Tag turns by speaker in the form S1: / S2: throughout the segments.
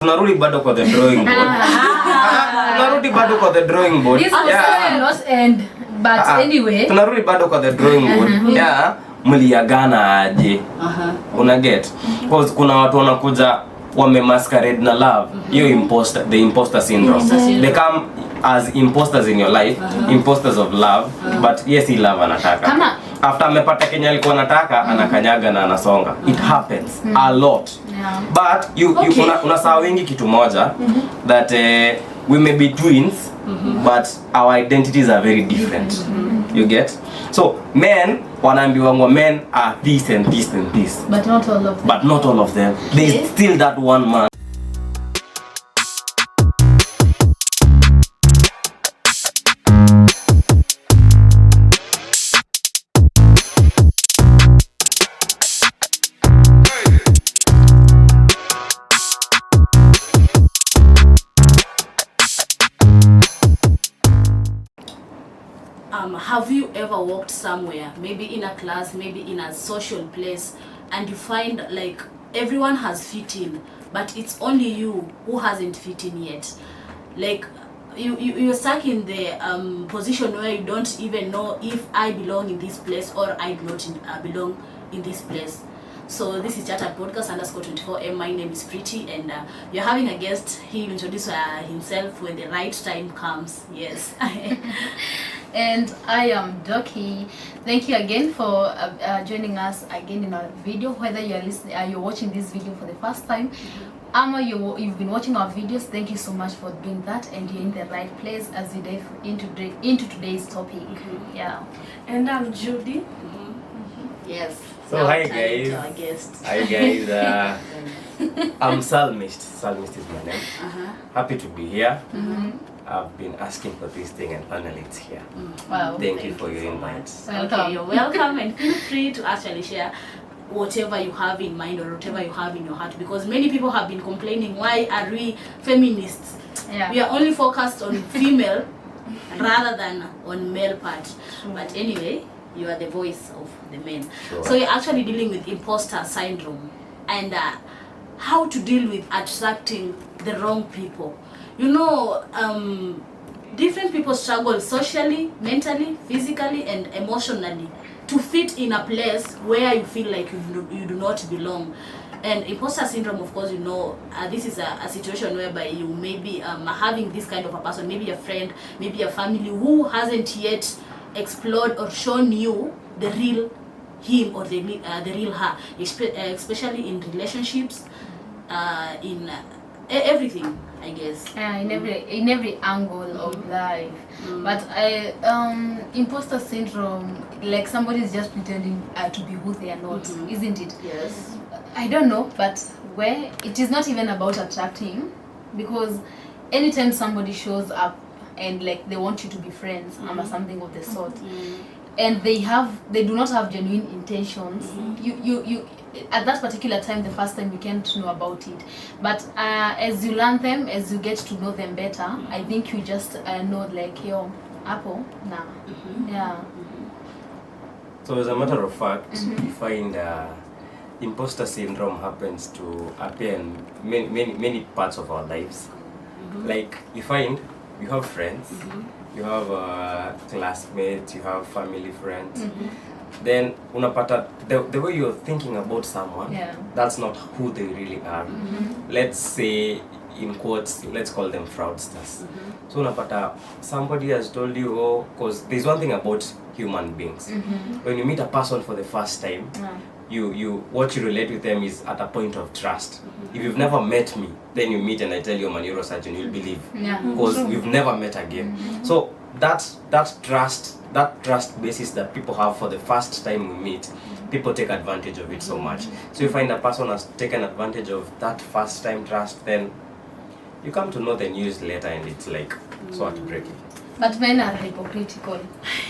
S1: Tunarudi bado kwa the drawing board. Tunarudi bado kwa the drawing board.
S2: This will not end, but anyway.
S1: Tunarudi bado kwa the drawing board. Yeah, mliagana aje? Una get? Because kuna watu wanakuja wame masquerade na love. Hiyo imposter, the imposter syndrome. They come as imposters in your life, imposters of love, but yes, he love anataka.
S2: Kama
S1: after amepata Kenya alikuwa anataka anakanyaga na anasonga. It happens a lot.
S2: Yeah.
S1: But you unasahau wengi kitu moja that we may be twins but our identities are very different. You get? So men wanaambiwa men are this and this and this.
S2: But not all of them.
S1: But not all of them. There is still that one man.
S3: Have you ever walked somewhere, maybe in a class, maybe in a social place, and you find like everyone has fit in, but it's only you who hasn't fit in yet? Like you're stuck in the position where you don't even know if I belong in this place or I do not belong in this place. So this is Chat Podcast _24M. My name is Pretty, and you're having a guest. He'll introduce himself when the right time comes. Yes.
S2: And I am Doki. Thank you again for joining us again in our video. Whether you're listening, you're watching this video for the first time, you've been watching our videos, thank you so much for doing that, and you're in the right place as we dive into today's topic. Yeah.
S4: And I'm Judy.
S3: Yes.
S1: So hi guys. Hi guys. I'm Salmist. Salmist is my name. Happy to be here. I've been asking for this thing and finally it's here.
S2: Wow.
S1: Thank you for your invite.
S3: Okay, you're welcome, and feel free to actually share whatever you have in mind or whatever you have in your heart, because many people have been complaining, why are we feminists?
S2: Yeah.
S3: We are only focused on female rather than on male part. But anyway, you are the voice of the men.
S1: Sure.
S3: So you're actually dealing with imposter syndrome and how to deal with attracting the wrong people. You know, different people struggle socially, mentally, physically, and emotionally to fit in a place where you feel like you do not belong. And imposter syndrome, of course, you know, this is a situation whereby you may be having this kind of a person, maybe a friend, maybe a family who hasn't yet explored or shown you the real him or the real her, especially in relationships, in everything, I guess.
S2: Yeah, in every angle of life. But imposter syndrome, like somebody is just pretending to be who they are not, isn't it?
S3: Yes.
S2: I don't know, but where it is not even about attracting, because anytime somebody shows up and like they want you to be friends or something of the sort, and they do not have genuine intentions, you at that particular time, the first time, you can't know about it, but as you learn them, as you get to know them better, I think you just know like, yo, apple nah. Yeah.
S1: So as a matter of fact, we find imposter syndrome happens to appear in many parts of our lives. Like you find you have friends, you have classmates, you have family friends. Then unapata the way you're thinking about someone, that's not who they really are. Let's say, in quotes, let's call them fraudsters. So unapata somebody has told you, oh, because there's one thing about human beings. When you meet a person for the first time, you what you relate with them is at a point of trust. If you've never met me, then you meet and I tell you I'm a neurosurgeon, you'll believe, because we've never met again. So that trust basis that people have for the first time we meet, people take advantage of it so much. So you find a person has taken advantage of that first time trust, then you come to know the news later and it's like so heartbreaking.
S2: But men are hypocritical.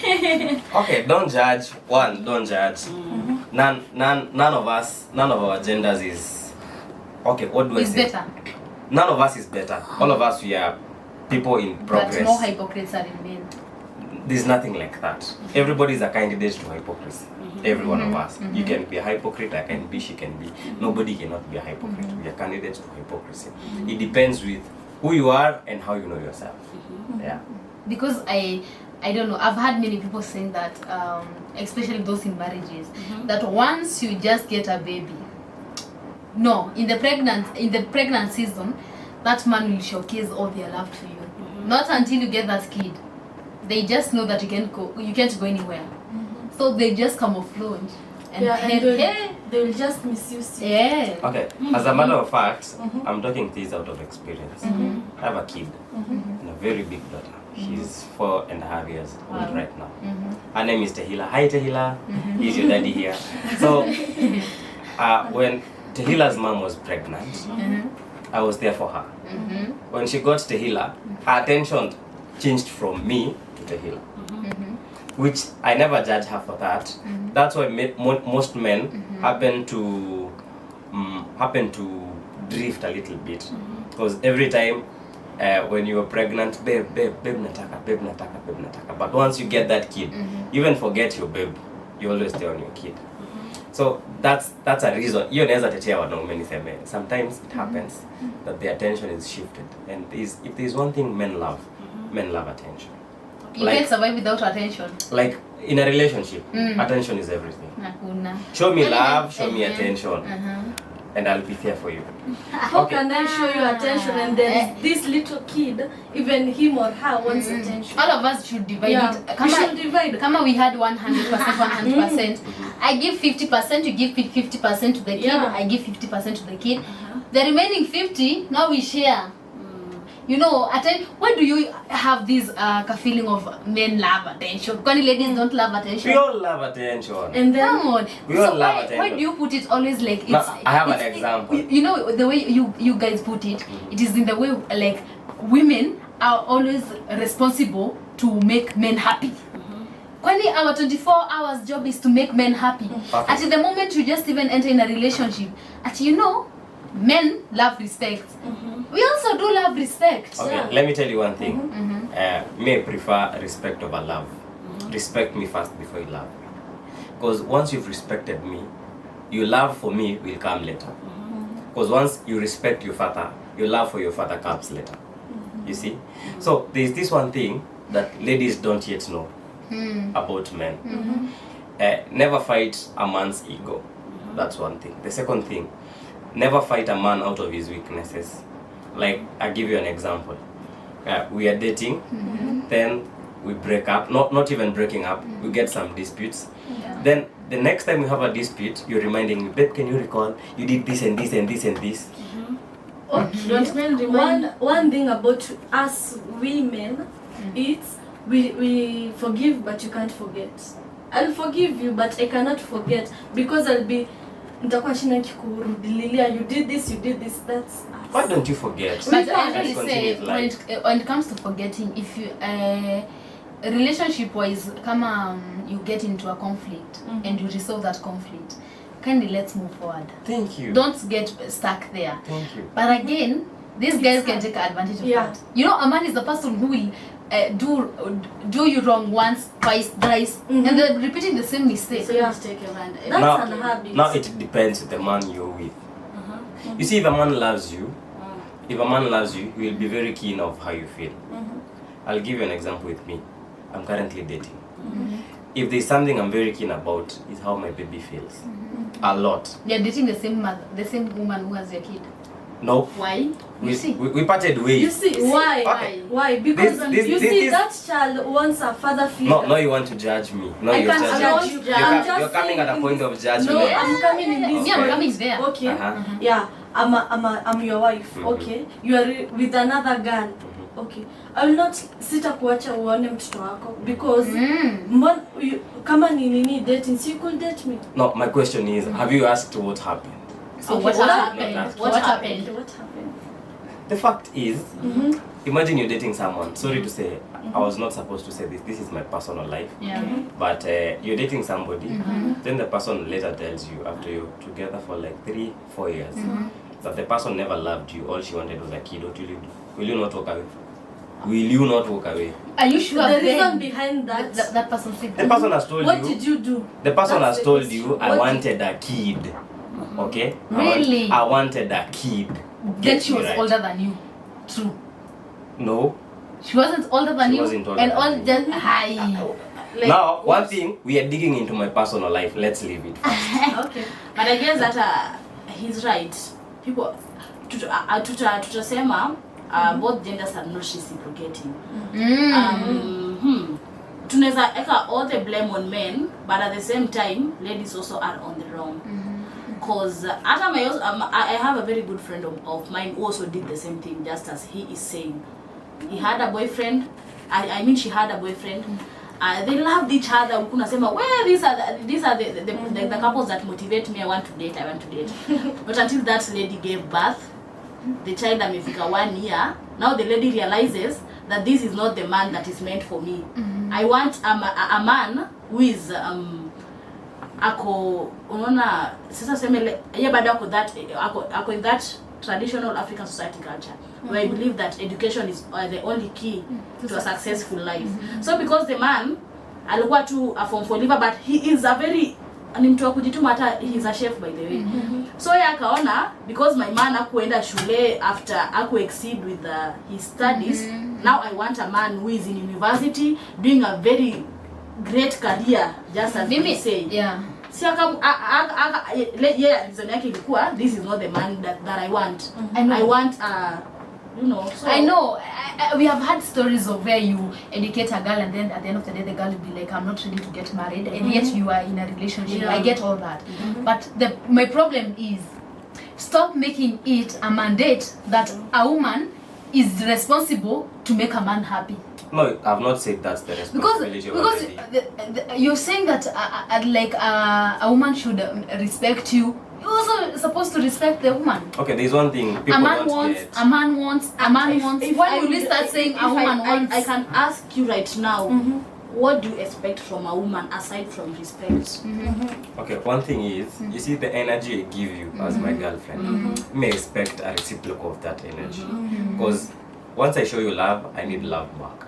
S1: Okay, don't judge. Don't judge. None of our genders is okay. What do I say?
S2: Better.
S1: None of us is better. All of us, we are people in progress.
S2: But more hypocrites are in men.
S1: there's nothing like that. Everybody's a candidate to hypocrisy. Every one of us. You can be a hypocrite, I can be, she can be. Nobody cannot be a hypocrite. We are candidates to hypocrisy. It depends with who you are and how you know yourself. Yeah.
S2: Because I don't know, I've had many people saying that, especially those in marriages, that once you just get a baby, no, in the pregnant season, that man will showcase all their love to you. Not until you get that kid. They just know that you can't go anywhere. So they just camouflage. And
S4: they will just misuse you.
S2: Yeah.
S1: Okay, as a matter of fact, I'm talking this out of experience. I have a kid and a very big daughter. She's 4.5 years old right now. Her name is Tehila. Hi Tehila, he's your daddy here. So when Tehila's mom was pregnant, I was there for her. When she got Tehila, her attention changed from me to Tehila, which I never judge her for that. That's why most men happen to drift a little bit, because every time when you were pregnant, babe nataka. But once you get that kid, you even forget your babe. You always stay on your kid. So that's a reason. Hiyo naweza tetea wanaume niseme. Sometimes it happens that the attention is shifted, and if there's one thing men love attention.
S2: You can't survive without attention.
S1: Like in a relationship, attention is everything. Show me love, show me attention, and I'll be there for you.
S4: How can I show you attention and there is this little kid, even him or her wants attention?
S2: All of us should divide it.
S4: We should divide.
S2: Kama we had 100%. I give 50%, you give 50% to the kid, I give 50% to the kid. The remaining 50, now we share. You know, why do you have this feeling of men love attention? Because ladies don't love attention.
S1: We all love attention.
S2: And then, come on.
S1: We all love attention.
S2: Why do you put it always like it's...
S1: No, I have an example.
S2: You know, the way you guys put it, it is in the way like women are always responsible to make men happy. Kwani our 24 hours job is to make men happy.
S1: Okay.
S2: At the moment you just even enter in a relationship, you know, men love respect. We also do love respect.
S1: Okay, let me tell you one thing. May prefer respect over love. Respect me first before you love me. Because once you've respected me, your love for me will come later. Because once you respect your father, your love for your father comes later. You see? So there's this one thing that ladies don't yet know about men. Never fight a man's ego. That's one thing. The second thing, never fight a man out of his weaknesses. Like, I'll give you an example. We are dating, then we break up. Not even breaking up, we get some disputes. Then the next time we have a dispute, you're reminding me, babe, can you recall you did this and this and this and this?
S4: Okay. One thing about us women, it's we forgive but you can't forget. I'll forgive you but I cannot forget, because I'll be you did this, that's us.
S1: Why don't you forget?
S2: But I really say when it comes to forgetting, if you relationship wise, you get into a conflict and you resolve that conflict, kindly let's move forward.
S1: Thank you.
S2: Don't get stuck there.
S1: Thank you.
S2: But again, these guys can take advantage of that. You know, a man is the person who will do you wrong once, twice, thrice, and they're repeating the same mistake.
S3: So you have to take your hand.
S4: That's an habit.
S1: Now it depends with the man you're with. You see, if a man loves you, he will be very keen of how you feel. I'll give you an example with me. I'm currently dating. If there's something I'm very keen about, is how my baby feels. A lot.
S2: You're dating the same woman who has your kid.
S1: No.
S2: Why?
S1: We parted ways.
S4: You see, why?
S1: Okay.
S4: Why? Because that child wants a father figure.
S1: No, you want to judge me. No,
S4: I
S1: you're
S4: can't judge you.
S1: You're coming at a point of judgment.
S4: No, I'm coming in this.
S2: Yeah, I'm coming there.
S4: Okay. Yeah, I'm your wife. Okay. You are with another girl. Okay. I will not sita kuacha uone mtoto wako because kama ni dating, so you could date me.
S1: No, my question is, have you asked what happened?
S2: So what happened? What happened?
S1: The fact is, imagine you're dating someone. Sorry to say, I was not supposed to say this. This is my personal life. But you're dating somebody, then the person later tells you, after you're together for like 3-4 years, that the person never loved you. All she wanted was a kid. What will you do? Will you not walk away? will you not walk away?
S2: Are you sure?
S4: The reason
S2: then
S4: behind that,
S2: that person said
S1: The person has told
S4: what
S1: you.
S4: did you do?
S1: The person
S4: That's
S1: has
S4: the
S1: told
S4: issue.
S1: you, I
S4: What
S1: wanted a kid. Okay?
S2: Really?
S1: I wanted a kid.
S2: then
S1: Get
S2: she
S1: me
S2: was
S1: right.
S2: older than you. True.
S1: No.
S2: She wasn't older than
S1: She
S2: you.
S1: wasn't older
S2: and
S1: than
S2: all
S1: me.
S2: just hi.
S3: Like,
S1: Now, one thing, we are digging into my personal life. Let's leave it first.
S4: Okay.
S3: but I guess that he's right. People tutasema both genders are not reciprocating. Tunaweza eka all the blame on men, but at the same time ladies also are on the wrong. Because I have a very good friend of mine who also did the same thing, just as he is saying. He had a boyfriend. I mean, she had a boyfriend. They loved each other. Ukuna sema, well, these are the couples that motivate me. I want to date. But until that lady gave birth, the child amefika 1 year. Now the lady realizes that this is not the man that is meant for me. I want a man who is ako unaona sasa semele yeye bado ako in that traditional African society culture where I believe that education is the only key to a successful life. So because the man alikuwa tu a form 4 liver, but he is a very ni mtu wa kujituma, hata he is a chef by the way. So yeye akaona because my man akuenda shule after exceed with his studies, now I want a man who is in university doing a very great career, just as they say.
S2: Yeah.
S3: Si reason yake ilikuwa this is not the man that I want. I want you know. So
S2: I know. We have had stories of where you educate a girl and then at the end of the day the girl will be like, I'm not ready to get married, and yet you are in a relationship.
S3: Yeah.
S2: I get all that. But my problem is, stop making it a mandate that a woman is responsible to make a man happy.
S1: No, I've not said that's the responsibility
S2: Because you're saying that a woman should respect you. You're also supposed to respect the woman.
S1: Okay, there's one thing people
S2: A man
S1: don't
S2: wants.
S1: get.
S2: A man wants. A man wants. Why will we start saying
S3: if
S2: a woman wants?
S3: I can ask you right now, what do you expect from a woman aside from respect?
S1: Okay, one thing is, you see the energy I give you as my girlfriend, you may expect a reciprocal of that energy. Because once I show you love, I need love back.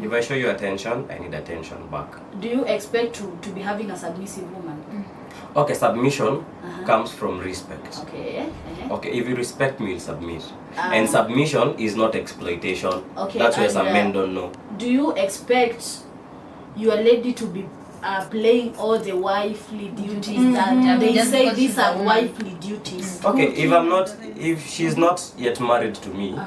S1: If I show you attention, I need attention back.
S3: Do you expect to be having a submissive woman?
S1: Okay, submission comes from respect.
S3: Okay.
S1: Okay, if you respect me, you'll submit. And submission is not exploitation.
S3: Okay,
S1: That's where
S3: and,
S1: some men don't know.
S3: Do you expect your lady to be playing all the wifely duties that they
S2: Just
S3: say
S2: because
S3: these
S2: she's a
S3: are
S2: woman.
S3: wifely duties?
S1: Okay, if she's not yet married to me,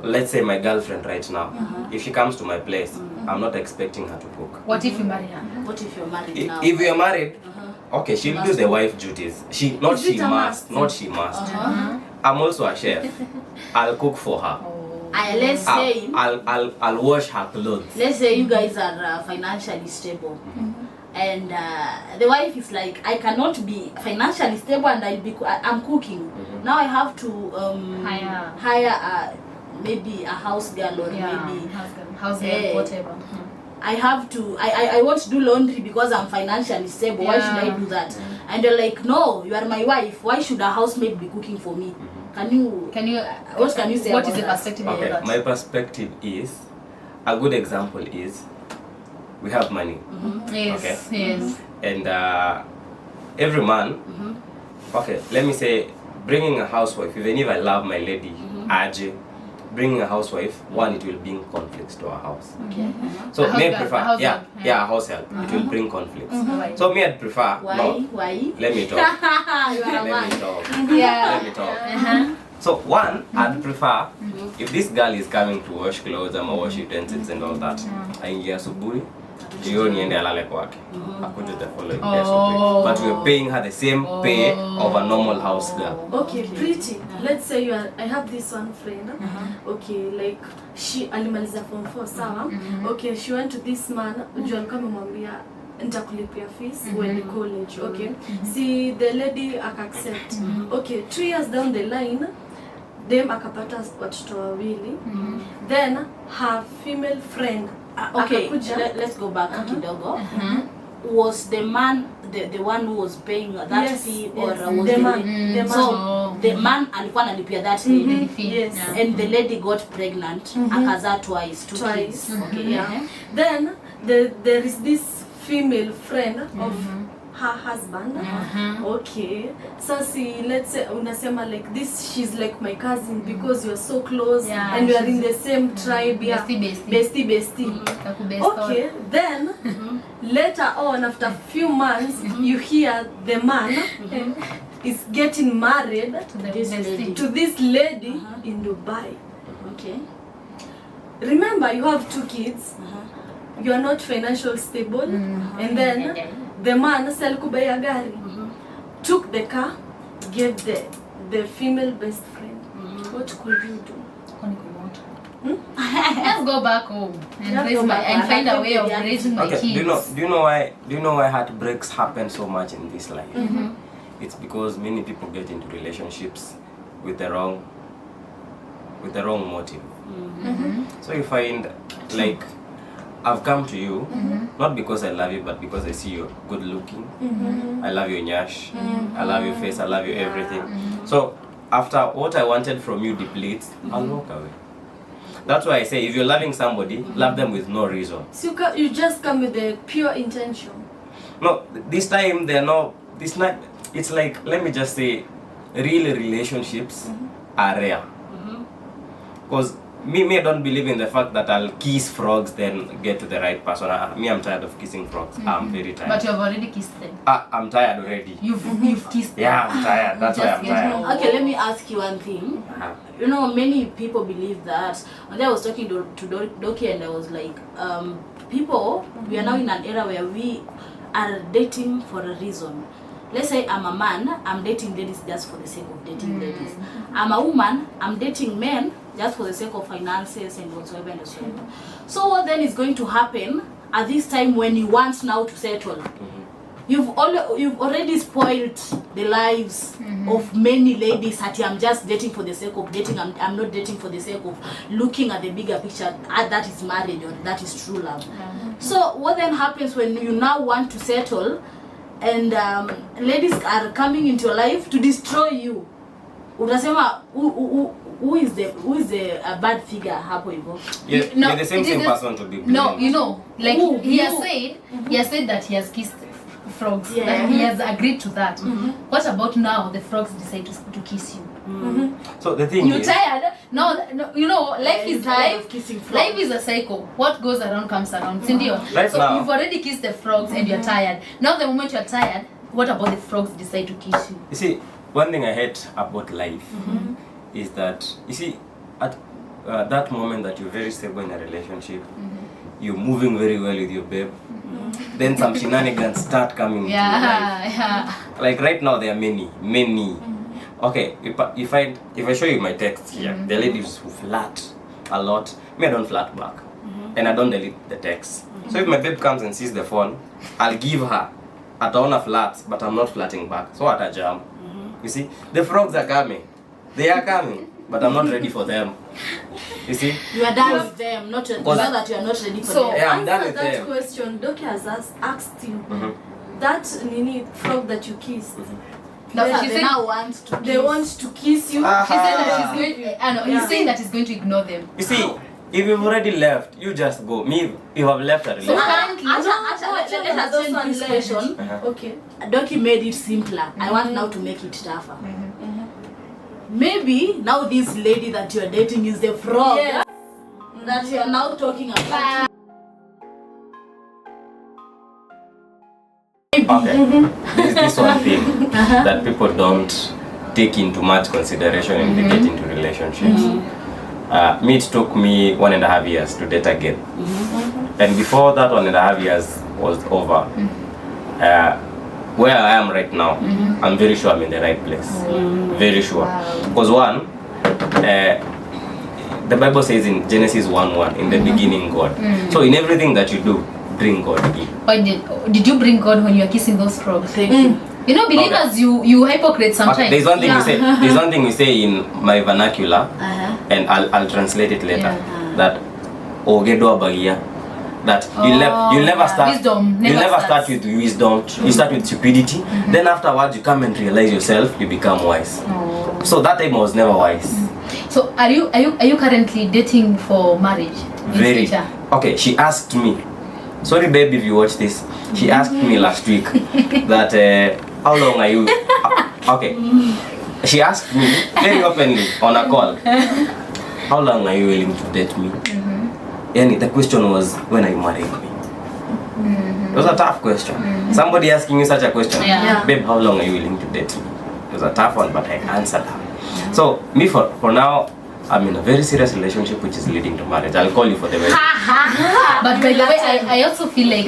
S1: let's say my girlfriend right now, if she comes to my place, I'm not expecting her to cook.
S2: What if you marry her?
S3: What if you're married now?
S1: If we are married, okay, she'll do the wife duties. She must. I'm also a chef. I'll cook for her.
S3: Let's say
S1: I'll wash her clothes.
S3: let's say you guys are financially stable, and the wife is like, I cannot be financially stable and I'm cooking. Now I have to hire maybe a house girl or maybe
S2: house girl, whatever.
S3: I have to I want to do laundry because I'm financially stable. Why should I do that? And they're like, no, you are my wife. Why should a housemaid be cooking for me? Can you
S2: What can you say?
S3: What
S2: What
S3: is
S2: is
S3: the
S2: the perspective of
S1: Okay,
S2: that?
S1: my perspective is, a good example is, we have money.
S2: Yes,
S1: Okay.
S2: yes.
S1: And every man, okay, let me say, bringing a housewife, even if I love my lady, Aje, bringing a housewife, one, it will bring conflicts to our house.
S3: Okay.
S1: So
S2: A
S1: me
S2: house
S1: I prefer,
S2: girl, a house
S1: yeah,
S2: girl, yeah.
S1: yeah, a house help. It will bring conflicts.
S2: Right.
S1: So me I'd prefer,
S3: Why?
S1: no,
S3: Why?
S1: let me talk.
S3: You are a
S1: Let me
S3: man.
S1: talk.
S2: Yeah.
S1: Let me talk. So one, I'd prefer, if this girl is coming to wash clothes, I'm wash utensils and all that, aingia asubuhi, jioni ende alale kwake. Akuje the following day asubuhi. But we're paying her the same pay of a normal house girl.
S4: Okay, pretty. Let's say I have this one friend. Okay, like she alimaliza form 4 sawa. Okay, she went to this man. Unajua alikuwa amemwambia nitakulipia fees when college. Okay. See the lady accept. Okay, 2 years down the line, them akapata watoto wawili. Then her female friend
S3: Okay,
S4: akakuja.
S3: let's go back kidogo. Was the man the one who was paying that
S4: Yes,
S3: fee, or
S4: yes.
S3: was
S4: The
S3: the
S4: man. The man.
S3: So the man alikuwa analipia that lady.
S4: Yes.
S3: And the lady got pregnant, akazaa twice, two kids. Okay, yeah.
S4: Then there is this female friend of her husband. Okay, so see, let's say unasema like this, she's like my cousin because you're so close, and you are in the same tribe. Yeah, bestie. Okay, then later on, after a few months, you hear the man is getting married to this lady in Dubai.
S3: Okay.
S4: Remember, you have 2 kids. You are not financially stable, and then the man sell kubaya gari, took the car, gave the female best friend. What could you do?
S2: Let's go back home and find a way of raising my kids.
S1: Do you know why heartbreaks happen so much in this life? It's because many people get into relationships with the wrong motive. So you find like I've come to you not because I love you, but because I see you're good looking. I love your nyash. I love your face. I love your everything. So after what I wanted from you depletes, I'll walk away. That's why I say if you're loving somebody, love them with no reason.
S4: So you just come with the pure intention.
S1: No, this time they're not. This night, it's like, let me just say, real relationships are rare. Because me, I don't believe in the fact that I'll kiss frogs then get to the right person. I'm tired of kissing frogs. I'm very tired.
S2: But you have already kissed them.
S1: I'm tired already.
S2: You've kissed them.
S1: Yeah, I'm tired. That's why I'm tired.
S3: Okay, let me ask you one thing. You know, many people believe that. One day I was talking to Doki and I was like, people, we are now in an era where we are dating for a reason. Let's say I'm a man, I'm dating ladies just for the sake of dating ladies. I'm a woman, I'm dating men just for the sake of finances and whatsoever and whatsoever. So what then is going to happen at this time when you want now to settle? You've already spoiled the lives of many ladies. I'm just dating for the sake of dating. I'm not dating for the sake of looking at the bigger picture. That is marriage or that is true love. So what then happens when you now want to settle and ladies are coming into your life to destroy you? Utasema who is the bad figure hapo hivyo?
S1: You're the same person to be blamed.
S2: No, you know, like he has said that he has kissed frogs. That he has agreed to that. What about now the frogs decide to kiss you?
S1: So the thing
S2: You're
S1: is,
S2: tired? No, you know, life is
S3: tired of kissing frogs.
S2: Life is a cycle. What goes around comes around. Sindio?
S1: Right
S2: So
S1: now,
S2: you've already kissed the frogs and you're tired. Now the moment you're tired, what about the frogs decide to kiss you?
S1: you see, one thing I hate about life is that, you see, at that moment that you're very stable in a relationship, you're moving very well with your babe, then some shenanigans start coming into your life.
S2: Yeah.
S1: Like right now, there are many. Okay, if I show you my text here, the ladies who flirt a lot, me I don't flirt back, and I don't delete the text. So if my babe comes and sees the phone, I'll give her. Ataona flirts, but I'm not flirting back. So at a jam, you see, the frogs are coming. They are coming, but I'm not ready for them. You see,
S3: You are done with them, not that you are not ready for them.
S1: yeah, I'm done
S4: Answer
S1: with
S4: that
S1: them.
S4: question. Doki has asked you that frog that you kissed.
S2: No,
S3: They
S2: she said
S3: now want to
S4: They want to kiss you.
S2: she said that she's going. He's saying that he's going to ignore them.
S1: You see, if you've already left, you just go. Me, you have left a
S2: So
S1: relationship.
S2: currently,
S3: let us change this question.
S4: Okay.
S3: Doki made it simpler. I want now to make it tougher. Maybe now this lady that you are dating is the frog that you are now talking about.
S1: Okay. There's this one thing that people don't take into much consideration when they get into relationships. Me, it took me 1.5 years to date again. And before that 1.5 years was over, where I am right now, I'm very sure I'm in the right place. Very sure. Because one, the Bible says in Genesis 1:1, in the beginning God. So in everything that you do, bring God in.
S2: why did you bring God when you are kissing those frogs?
S3: Thank you.
S2: You know, believers, you hypocrite sometimes.
S1: Okay, there's one thing we say. There's one thing we say in my vernacular, and I'll translate it later. That ogedo bagia, that you'll never start
S2: Wisdom
S1: you'll
S2: never
S1: never start
S2: starts.
S1: with wisdom. You start with stupidity. Then afterwards you come and realize yourself, you become wise. So that time I was never wise.
S2: So are you currently dating for marriage in
S1: Very.
S2: future?
S1: Okay, she asked me. Sorry, babe, if you watch this. She asked me last week that how long are you? Okay. She asked me very openly on a call. How long are you willing to date me? And the question was, when are you marrying me? It was a tough question. Somebody asking you such a question.
S2: Yeah.
S1: Babe, how long are you willing to date me? It was a tough one, but I answered her. So me for now, I'm in a very serious relationship which is leading to marriage. I'll call you for the wedding.
S2: But by the way, I also feel like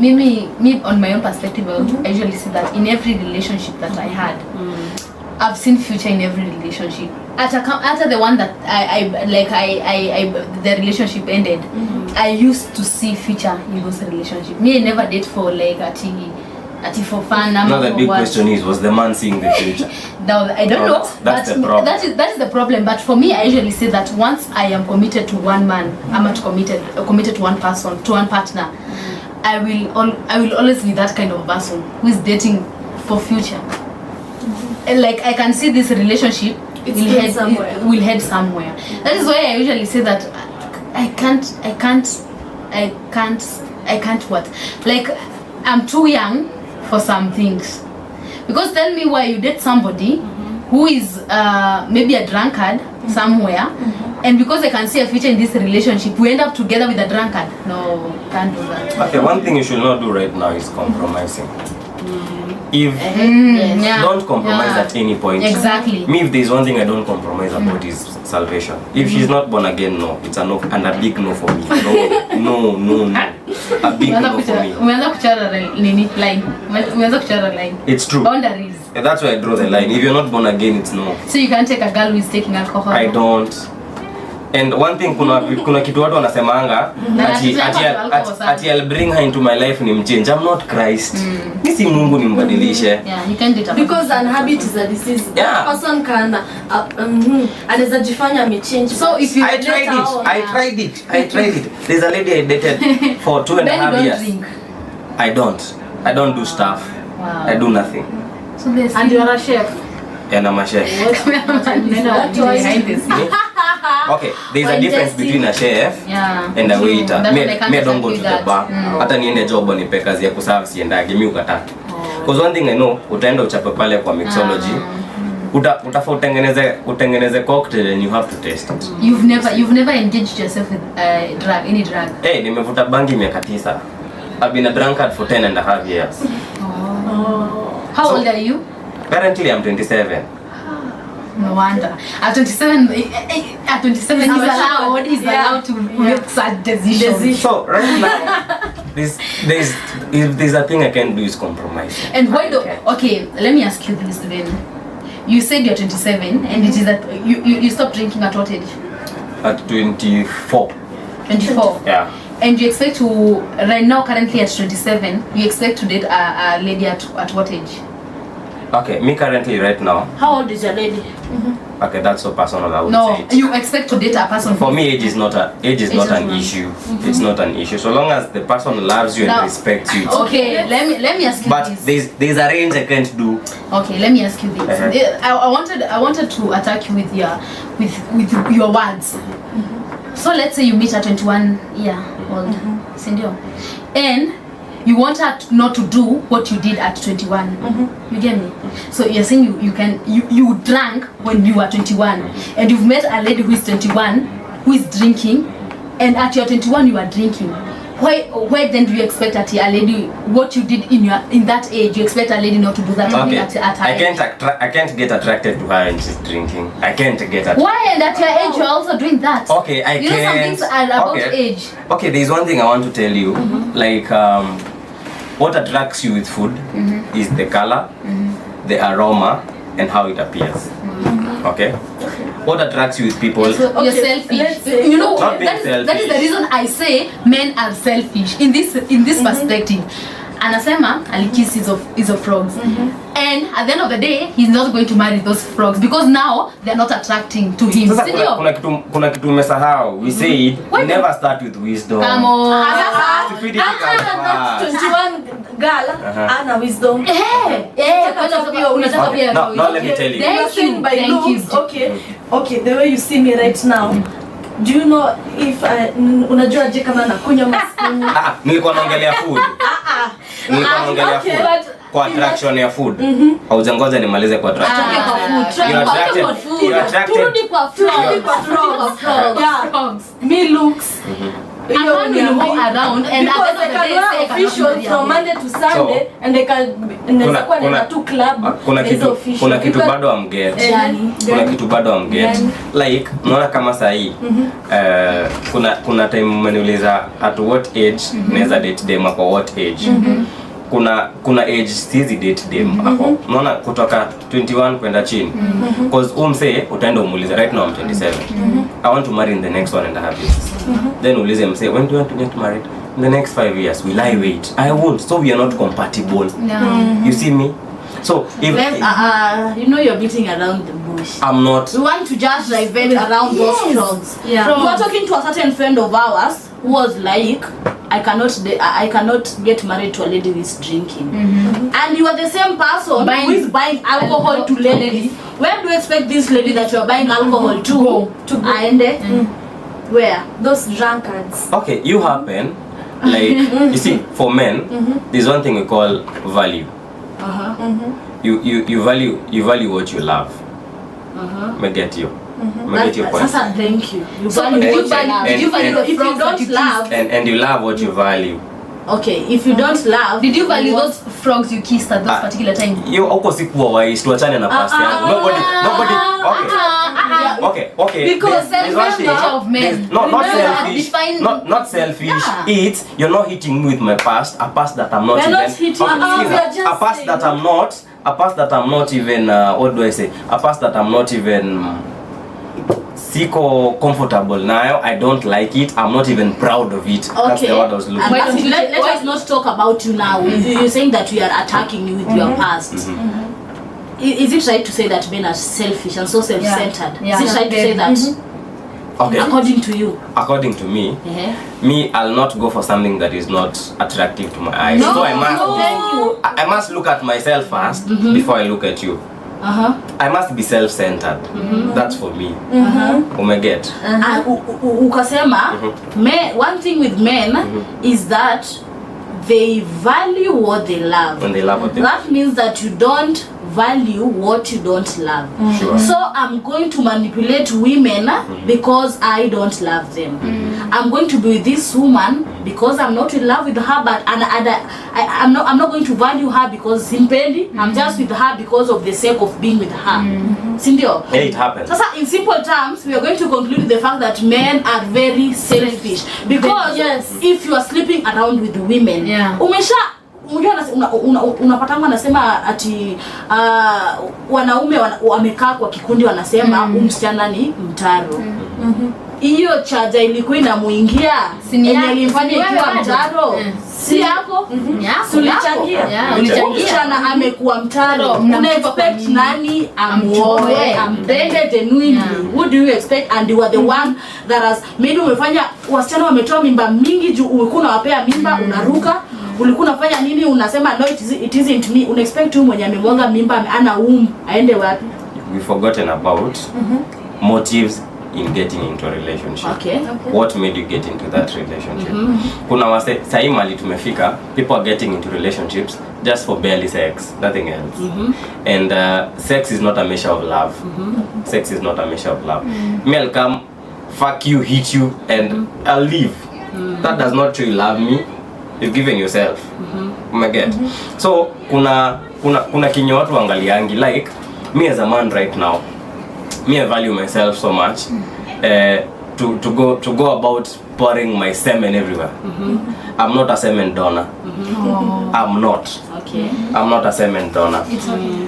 S2: me on my own perspective, I usually say that in every relationship that I had, I've seen future in every relationship. After the one that the relationship ended, I used to see future in those relationships. Me, I never date for like ati for fun.
S1: Now the big question is, was the man seeing the future?
S2: Now I don't know.
S1: That's
S2: but
S1: the problem.
S2: That is the problem. But for me, I usually say that once I am committed to one man, I'm not committed to one person, to one partner. I will always be that kind of person who is dating for future. And like I can see this relationship will head somewhere. That is why I usually say that I can't what? Like I'm too young for some things. Because tell me why you date somebody who is maybe a drunkard somewhere, and because I can see a future in this relationship, we end up together with a drunkard. No, can't do that.
S1: Okay, one thing you should not do right now is compromising. If don't compromise at any point.
S2: Exactly.
S1: Me, if there's one thing I don't compromise about is salvation. If she's not born again, no, it's a no, and a big no for me. No. A big no for me.
S2: Umeanza kuchora nini line? Umeanza kuchora line.
S1: It's true.
S2: Boundaries.
S1: And that's why I draw the line. If you're not born again, it's no.
S2: So you can't take a girl who is taking alcohol.
S1: I don't. And one thing kuna kitu watu wanasemanga ati I'll bring her into my life ni mchange. I'm not Christ. Mimi si Mungu nimbadilishe.
S2: Yeah, you can't do it.
S4: Because an habit is a disease.
S1: Yeah.
S4: Person can anaweza jifanya amechange.
S2: So if you
S1: I tried it. There's a lady I dated for 2.5 years.
S2: Drink.
S1: I don't do stuff.
S2: Wow.
S1: I do nothing.
S2: So there's
S3: And you're a chef.
S1: And I'm a chef.
S2: behind the scenes.
S1: Okay, there's a difference between a chef and a waiter. Me don't go to the bar. Hata niende job nipe kazi ya kuserve siendage mimi ukata. Because one thing I know, utaenda uchape pale kwa mixology. Utafa utengeneze cocktail and you have to taste it.
S2: You've never engaged yourself with any drug.
S1: Hey, nimevuta bangi miaka 9. I've been a drunkard for 10.5 years.
S2: How old are you?
S1: Currently I'm 27.
S2: No wonder. At 27 he's allowed to make such decisions.
S1: So right now, there's a thing I can do is compromise.
S2: And why do? Okay, let me ask you this then. You said you're 27, and it is that you stopped drinking at what age?
S1: At 24.
S2: 24.
S1: Yeah.
S2: And you expect to right now currently at 27, you expect to date a lady at what age?
S1: Okay, me currently right now.
S3: How old is your lady?
S1: Okay, that's so personal. I would say.
S2: No,
S1: It.
S2: you expect to date a person.
S1: For me, age is not an issue. It's not an issue. So long as the person loves you and respects you.
S2: Okay, let me ask you
S1: but
S2: this.
S1: But there's a range I can't do.
S2: Okay, let me ask you this. I wanted to attack you with your words. So let's say you meet a 21 year old, Sindio, and you want her not to do what you did at 21. You get me? So you're saying you drank when you were 21, and you've met a lady who is 21 who is drinking, and at your 21 you are drinking. Why then do you expect a lady what you did in that age? You expect a lady not to do that at her age?
S1: I can't get attracted to her when she's drinking. I can't get attracted.
S2: Why? And at your age you're also doing that.
S1: Okay, I
S2: you
S1: can't.
S2: know some things are about age.
S1: Okay, there's one thing I want to tell you. Like what attracts you with food is the color, the aroma, and how it appears. Okay? What attracts you with people?
S2: So you're selfish. You know, that is the reason I say men are selfish in this perspective. Anasema alikisi is of frogs. And at the end of the day, he's not going to marry those frogs because now they're not attracting to him.
S1: Sasa kuna kitu umesahau. We said we never start with wisdom.
S2: Come on.
S1: Stupidity comes first.
S4: 21 girl ana wisdom.
S1: No, let me tell you.
S2: Thank you.
S4: By
S2: Thank you.
S4: looks, okay, the way you see me right now. Do you know if unajua je kama nakunywa maskini?
S1: Nilikuwa naongelea food. Nilikuwa naongelea food. Kwa attraction ya food. Haujangoja nimalize kwa attraction. You're attracted.
S3: Turudi kwa frogs.
S4: Yeah. Me looks.
S2: I can't really walk around and
S4: because I can wear official from Monday to Sunday and I can kuwa na two club.
S1: Kuna kitu bado amget. Kuna kitu bado amget. Like unaona kama saa hii kuna time umeniuliza at what age naweza date dem kwa what age. Kuna age sizi date dem hapo. Unaona kutoka 21 kwenda chini. Because umse utaenda umuulize right now I'm 27. I want to marry in the next 1.5 years. Then ulize mse when do you want to get married? In the next 5 years. Will I wait? I won't. So we are not compatible. You see me? So if
S3: you know you're beating around the bush.
S1: I'm not.
S3: We want to just divert around those frogs.
S2: Yeah.
S3: We were talking to a certain friend of ours who was like, I cannot get married to a lady who is drinking. And you are the same person who is buying alcohol to ladies. Where do you expect this lady that you are buying alcohol to aende? Where?
S4: Those drunkards.
S1: Okay, you happen like you see for men there's one thing we call value. You value what you love. Me get you. Get your point.
S3: Sasa, thank you. You
S2: So
S3: value what you love.
S2: did you value the
S3: If you
S2: frogs that
S3: don't
S2: you
S3: love,
S1: and you love what you value.
S3: okay, if you don't love,
S2: Did you value those frogs you kissed at those particular time?
S1: You uko sikuwa wise tuachane na past yangu. Nobody okay.
S2: Because
S1: there's one thing.
S2: selfish of men.
S1: Not
S2: Remember,
S1: selfish.
S2: define-
S1: Not selfish.
S2: Yeah.
S1: It's you're not hitting me with my past, a past that I'm not
S3: We're
S1: even.
S3: not hitting you.
S1: Okay,
S4: We are just
S1: a past
S4: saying.
S1: that I'm not even what do I say? A past that I'm not even siko comfortable now. I don't like it. I'm not even proud of it. That's the word I was looking
S3: And
S1: for.
S3: let us not talk about you now. You're saying that we are attacking you with your past. Is it right to say that men are selfish and so self-centered?
S2: Yeah.
S3: Is it right to say that?
S1: Okay.
S3: According to you?
S1: According to me, I'll not go for something that is not attractive to my eyes.
S3: No,
S1: So I
S3: no.
S1: must look at myself first before I look at you. I must be self-centered. That's for me. Umeget.
S3: Ukasema, one thing with men is that they value what they love.
S1: When they love what they
S3: That means that you don't value what you don't love.
S1: Sure.
S3: So I'm going to manipulate women because I don't love them. I'm going to be with this woman because I'm not in love with her, but I'm not going to value her because simpendi. I'm just with her because of the sake of being with her. Sindio?
S1: Yeah, it happens.
S3: Sasa, in simple terms, we are going to conclude the fact that men are very selfish because if you are sleeping around with women, unapatanga anasema ati wanaume wamekaa kwa kikundi wanasema msichana ni mtaro. Hiyo chaja ilikuwa inamuingia yenye alimfanya ikiwa mtaro. Si yako? Ulichangia. Msichana amekuwa mtaro. Una expect nani amuoe, ampende genuinely? Who do you expect? And you are the one that has maybe umefanya wasichana wametoa mimba mingi juu ulikuwa unawapea mimba unaruka. Ulikuwa unafanya nini? Unasema no, it isn't me. Una expect tu mwenye amemwaga mimba ana aende wapi?
S1: We've forgotten about motives in getting into a relationship.
S3: Okay.
S1: What made you get into that relationship? Kuna wase sahi mali tumefika, people are getting into relationships just for barely sex, nothing else. And sex is not a measure of love. Sex is not a measure of love. Me, I'll come, fuck you, hit you, and I'll leave. That does not truly love me. You've given yourself. Umeget. So kuna kinyo watu angaliangi, like me as a man right now, me I value myself so much to go about pouring my semen everywhere. I'm not a semen donor. I'm not.
S3: Okay.
S1: I'm not a semen donor.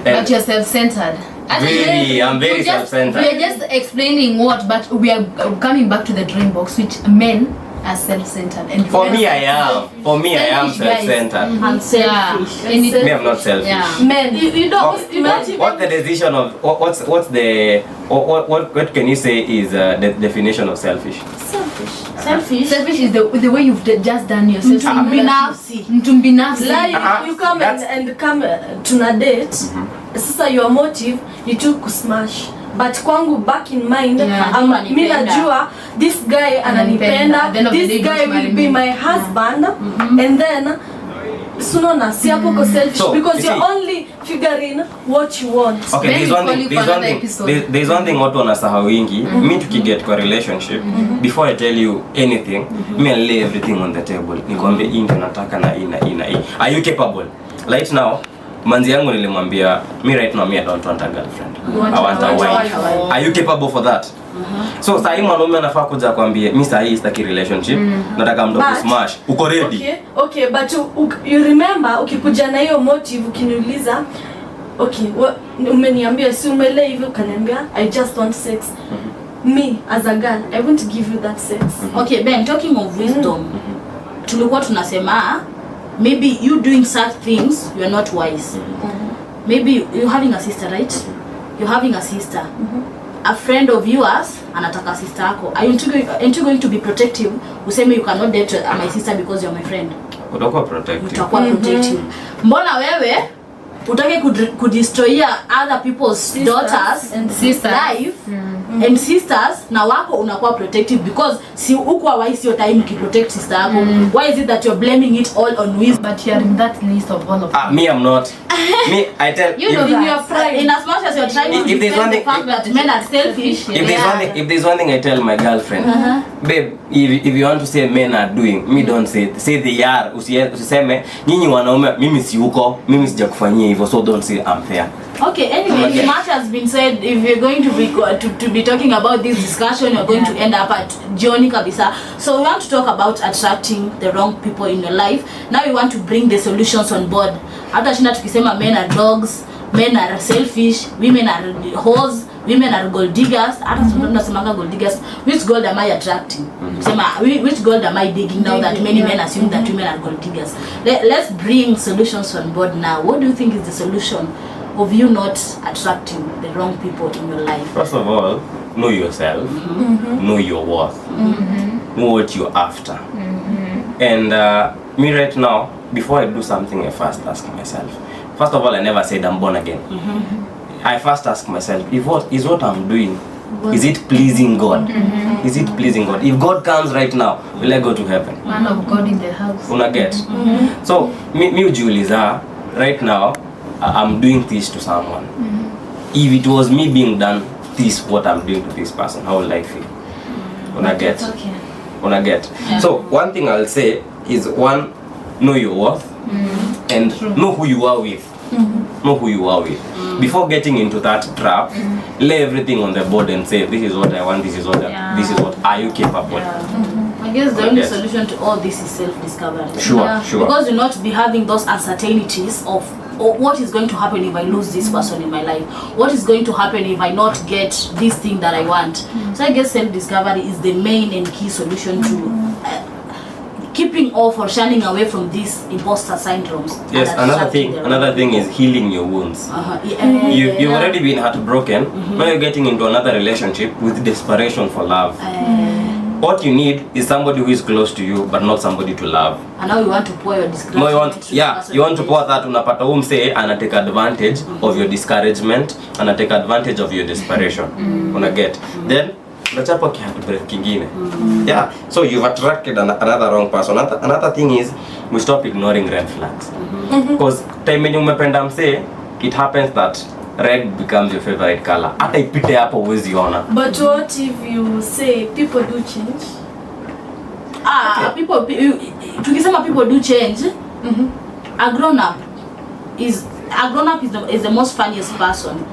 S2: But you're self-centered.
S1: I'm very self-centered.
S2: We are just explaining but we are coming back to the dream box, which men are self-centered. And
S1: For me, I am self-centered.
S3: And selfish.
S1: Me, I'm not selfish.
S2: Yeah.
S4: Men,
S3: You don't even.
S1: What's the decision of what can you say is the definition of selfish?
S3: Selfish.
S2: Selfish is the way you've just done yourself.
S3: Binafsi.
S2: Mtu binafsi.
S4: like you come and come tuna date. Sasa your motive ni tu kusmash. But kwangu back in mind, mi najua this guy ananipenda, this guy will be my husband, and then sunona si hapo ko selfish,
S1: So,
S4: because
S1: you
S4: you're
S1: see,
S4: only figuring what you want.
S1: Okay,
S2: Then
S1: there's
S2: we
S1: one
S2: call
S1: thing.
S2: you
S1: There's
S2: for
S1: one
S2: another
S1: thing.
S2: episode.
S1: There's one thing watu wanasahau wingi. Me tukiget kwa relationship, before I tell you anything, me I'll lay everything on the table. Nikwambie hii ndio nataka na hii. Are you capable? Right now, manzi yangu nilimwambia, me right now me I don't want a girlfriend. I want a wife. Are you capable for that? So sahi mwanaume anafaa kuja kwambie mimi sahi sitaki relationship, nataka mtu kusmash. Uko ready?
S4: Okay, but you remember ukikuja na hiyo motive ukiniuliza, okay, umeniambia si umele hivi ukaniambia I just want sex. Me as a girl, I won't give you that sex.
S3: Okay, Ben, talking of wisdom, tulikuwa tunasema maybe you doing such things you are not wise. Maybe you having a sister, right? You're having a sister. A friend of yours anataka sister yako. Aren't you going to be protective? Useme you cannot date my sister because you're my friend.
S1: Utakuwa protective.
S3: Utakuwa protective. Mbona wewe utake kudestroy other people's daughters
S2: and sisters
S3: life and sisters na wako unakuwa protective because si uko wise your time ki protect sister yako. Why is it that you're blaming it all on wisdom?
S2: But you're in that list of all of them.
S1: Me I'm not. Me I tell
S2: You know
S3: In your pride, in as much as you're trying to
S1: If there's one
S3: defend the
S1: thing-
S3: fact that men are selfish,
S1: If there's one thing I tell my girlfriend, babe, if you want to say men are doing, me don't say they are. Usiseme nyinyi wanaume mimi si uko, mimi sijakufanyia hivyo, so don't say I'm fair.
S3: Okay, anyway, much has been said. If you're going to be talking about this discussion, you're going to end up at Johnny Kabisa. So we want to talk about attracting the wrong people in your life. Now we want to bring the solutions on board. Hata shinda tukisema men are dogs, men are selfish, women are hoes, women are gold diggers. Hata tunasemanga gold diggers. Which gold am I attracting? Which gold am I digging now that many men assume that women are gold diggers? Let's bring solutions on board now. What do you think is the solution of you not attracting the wrong people in your life?
S1: First of all, know yourself, know your worth, know what you're after. And me right now, before I do something, I first ask myself. First of all, I never said I'm born again. I first ask myself, if what I'm doing, is it pleasing God? Is it pleasing God? If God comes right now, will I go to heaven?
S2: Man of God in the house.
S1: Una get? So me ujiuliza, right now, I'm doing this to someone. If it was me being done this, what I'm doing to this person, how will I feel? Una get?
S2: Okay.
S1: Una get?
S2: Yeah.
S1: So one thing I'll say is, one, know your worth and know who you are with. Know who you are with. Before getting into that trap, lay everything on the board and say, this is what I want, this is what this is what are you capable?
S3: I guess the only solution to all this is self-discovery.
S1: Sure.
S3: Because you'll not be having those uncertainties of what is going to happen if I lose this person in my life? What is going to happen if I not get this thing that I want? So I guess self-discovery is the main and key solution to keeping off or shining away from these imposter syndromes.
S1: Yes, another thing is healing your wounds. You've already been heartbroken. Now you're getting into another relationship with desperation for love. What you need is somebody who is close to you, but not somebody to love.
S3: And now you want to pour your discouragement.
S1: No, you want to pour that. Unapata umse ana take advantage of your discouragement, ana take advantage of your desperation. Una get. Then unachapa heartbreak kingine. Yeah. So you've attracted another wrong person. Another thing is, we stop ignoring red flags. Because time when umependa mse, it happens that red becomes your favorite color. Hata ipite hapo huwezi ona.
S4: But what if you say people do change?
S3: Tukisema people do change, a grown up is the most funniest person.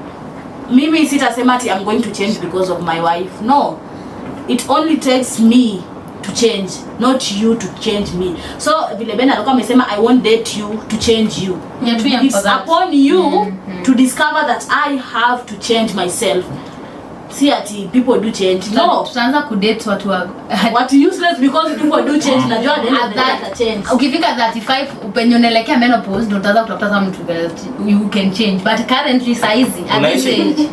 S3: Mimi sitasema ati I'm going to change because of my wife. No. It only takes me to change, not you to change me. So vile Ben alikuwa amesema I won't date you to change you. It's upon you to discover that I have to change myself see ati people do change. No.
S2: Tutaanza kudate watu wa
S3: What useless because people do change. Najua that change.
S2: Ukifika 35 upenye unaelekea menopause ndio utaanza kutafuta mtu you can change. But currently saizi at this age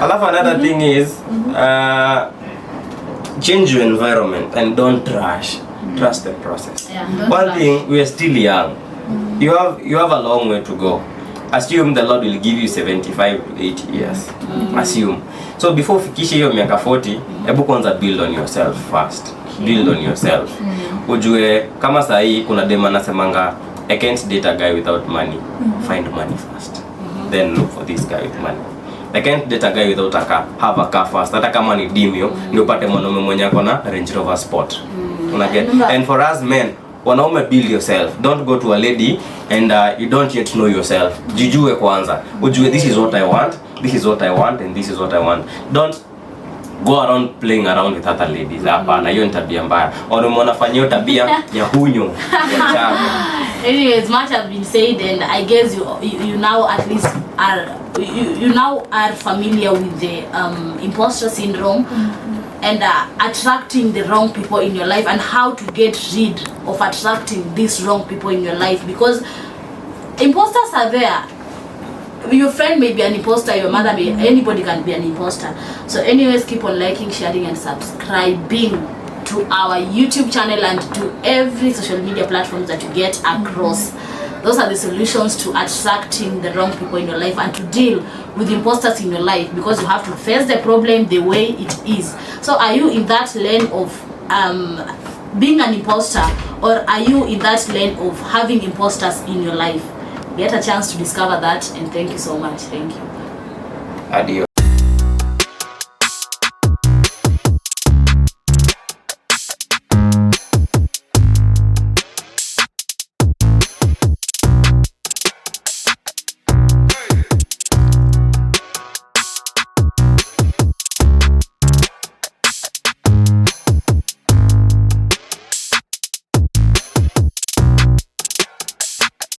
S1: alafu another thing is change your environment and don't rush. Trust the process. One thing, we are still young. You have a long way to go. Assume the Lord will give you 75 to 80 years. Assume. So before fikishe hiyo miaka 40, hebu kwanza build on yourself first. Build on yourself. Ujue kama saa hii kuna dema nasemanga I can't date a guy without money. Find money first. Then look for this guy with money. I can't date a guy without a car. Have a car first. Hata kama ni dimio, ndio upate mwanaume mwenye ako na Range Rover Sport. Unaget? And for us men, wanaume, build yourself. Don't go to a lady and you don't yet know yourself. Jijue kwanza. Ujue this is what I want, this is what I want, and this is what I want. Don't go around playing around with other ladies. Hapana, hiyo ni tabia mbaya. Unaona fanya hiyo tabia ya hunyo.
S3: Anyways, much has been said, and I guess you now at least are you now are familiar with the imposter syndrome. And attracting the wrong people in your life and how to get rid of attracting these wrong people in your life, because imposters are there. Your friend may be an imposter, your mother may, anybody can be an imposter. So anyways, keep on liking, sharing and subscribing to our YouTube channel and to every social media platforms that you get across. Those are the solutions to attracting the wrong people in your life and to deal with imposters in your life, because you have to face the problem the way it is. So are you in that lane of being an imposter, or are you in that lane of having imposters in your life? Get a chance to discover that, and thank you so much. Thank you.
S1: Adios.